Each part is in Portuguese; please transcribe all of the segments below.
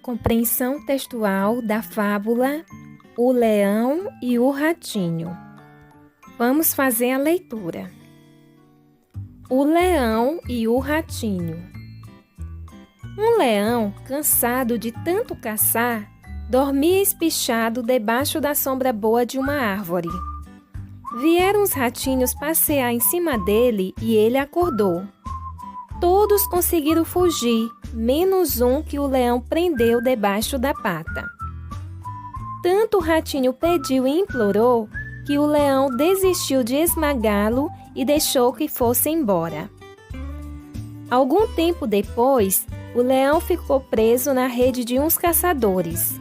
compreensão textual da fábula O Leão e o Ratinho. Vamos fazer a leitura. O Leão e o Ratinho. Um leão, cansado de tanto caçar, dormia espichado debaixo da sombra boa de uma árvore. Vieram os ratinhos passear em cima dele e ele acordou. Todos conseguiram fugir, menos um que o leão prendeu debaixo da pata. Tanto o ratinho pediu e implorou que o leão desistiu de esmagá-lo e deixou que fosse embora. Algum tempo depois, o leão ficou preso na rede de uns caçadores.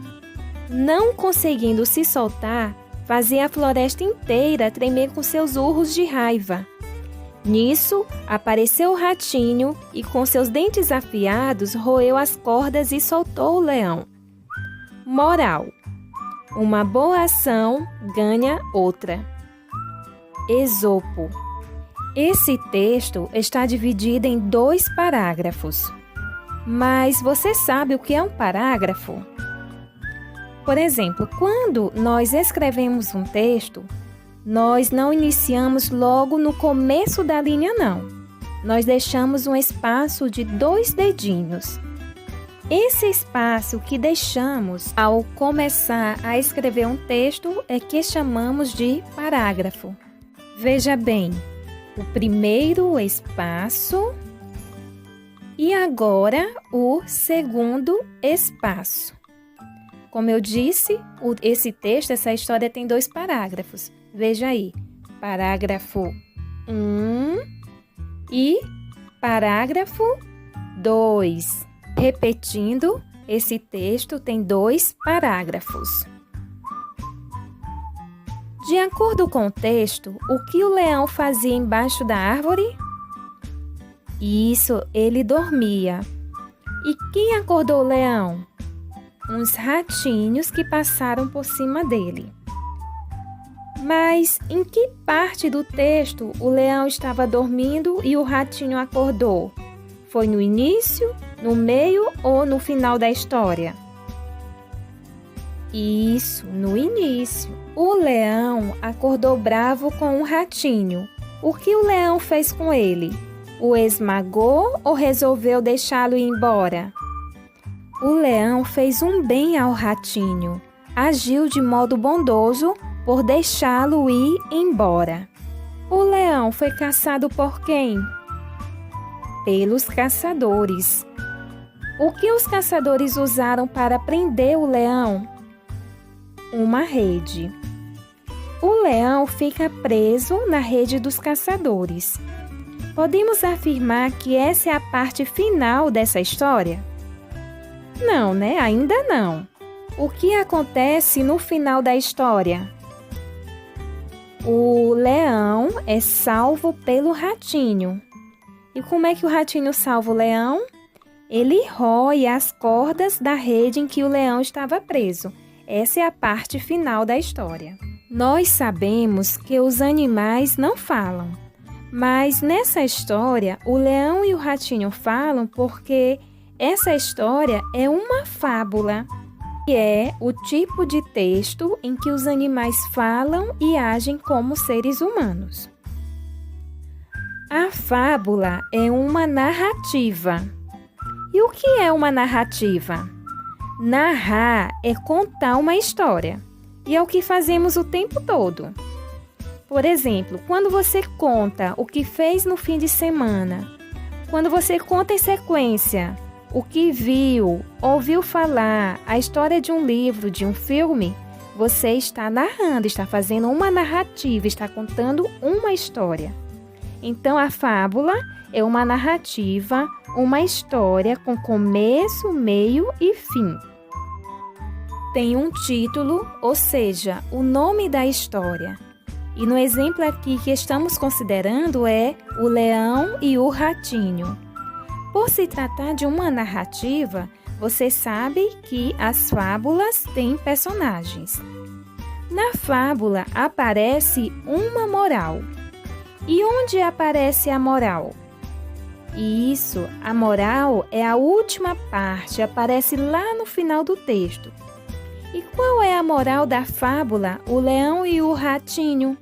Não conseguindo se soltar, fazia a floresta inteira tremer com seus urros de raiva. Nisso, apareceu o ratinho e, com seus dentes afiados, roeu as cordas e soltou o leão. Moral: uma boa ação ganha outra. Esopo. Esse texto está dividido em 2 parágrafos. Mas você sabe o que é um parágrafo? Por exemplo, quando nós escrevemos um texto, nós não iniciamos logo no começo da linha, não. Nós deixamos um espaço de 2 dedinhos. Esse espaço que deixamos ao começar a escrever um texto é que chamamos de parágrafo. Veja bem, o primeiro espaço e agora o segundo espaço. Como eu disse, esse texto, essa história tem 2 parágrafos. Veja aí, parágrafo 1 e parágrafo 2. Repetindo, esse texto tem 2 parágrafos. De acordo com o texto, o que o leão fazia embaixo da árvore? Isso, ele dormia. E quem acordou o leão? Uns ratinhos que passaram por cima dele. Mas em que parte do texto o leão estava dormindo e o ratinho acordou? Foi no início, no meio ou no final da história? Isso, no início. O leão acordou bravo com o ratinho. O que o leão fez com ele? O esmagou ou resolveu deixá-lo ir embora? O leão fez um bem ao ratinho. Agiu de modo bondoso por deixá-lo ir embora. O leão foi caçado por quem? Pelos caçadores. O que os caçadores usaram para prender o leão? Uma rede. O leão fica preso na rede dos caçadores. Podemos afirmar que essa é a parte final dessa história? Não, né? Ainda não. O que acontece no final da história? O leão é salvo pelo ratinho. E como é que o ratinho salva o leão? Ele rói as cordas da rede em que o leão estava preso. Essa é a parte final da história. Nós sabemos que os animais não falam, mas nessa história o leão e o ratinho falam porque essa história é uma fábula, que é o tipo de texto em que os animais falam e agem como seres humanos. A fábula é uma narrativa. E o que é uma narrativa? Narrar é contar uma história, e é o que fazemos o tempo todo. Por exemplo, quando você conta o que fez no fim de semana, quando você conta em sequência o que viu, ouviu falar, a história de um livro, de um filme, você está narrando, está fazendo uma narrativa, está contando uma história. Então, a fábula é uma narrativa, uma história com começo, meio e fim. Tem um título, ou seja, o nome da história. E no exemplo aqui que estamos considerando é O Leão e o Ratinho. Por se tratar de uma narrativa, você sabe que as fábulas têm personagens. Na fábula aparece uma moral. E onde aparece a moral? Isso, a moral é a última parte, aparece lá no final do texto. E qual é a moral da fábula O Leão e o Ratinho?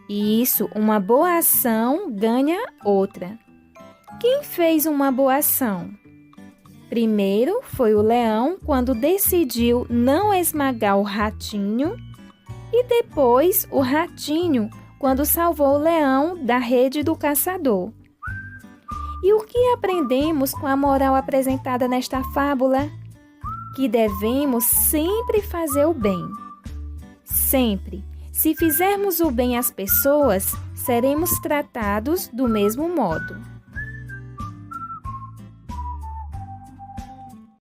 Isso, uma boa ação ganha outra. Quem fez uma boa ação? Primeiro foi o leão quando decidiu não esmagar o ratinho, e depois o ratinho quando salvou o leão da rede do caçador. E o que aprendemos com a moral apresentada nesta fábula? Que devemos sempre fazer o bem. Sempre. Se fizermos o bem às pessoas, seremos tratados do mesmo modo.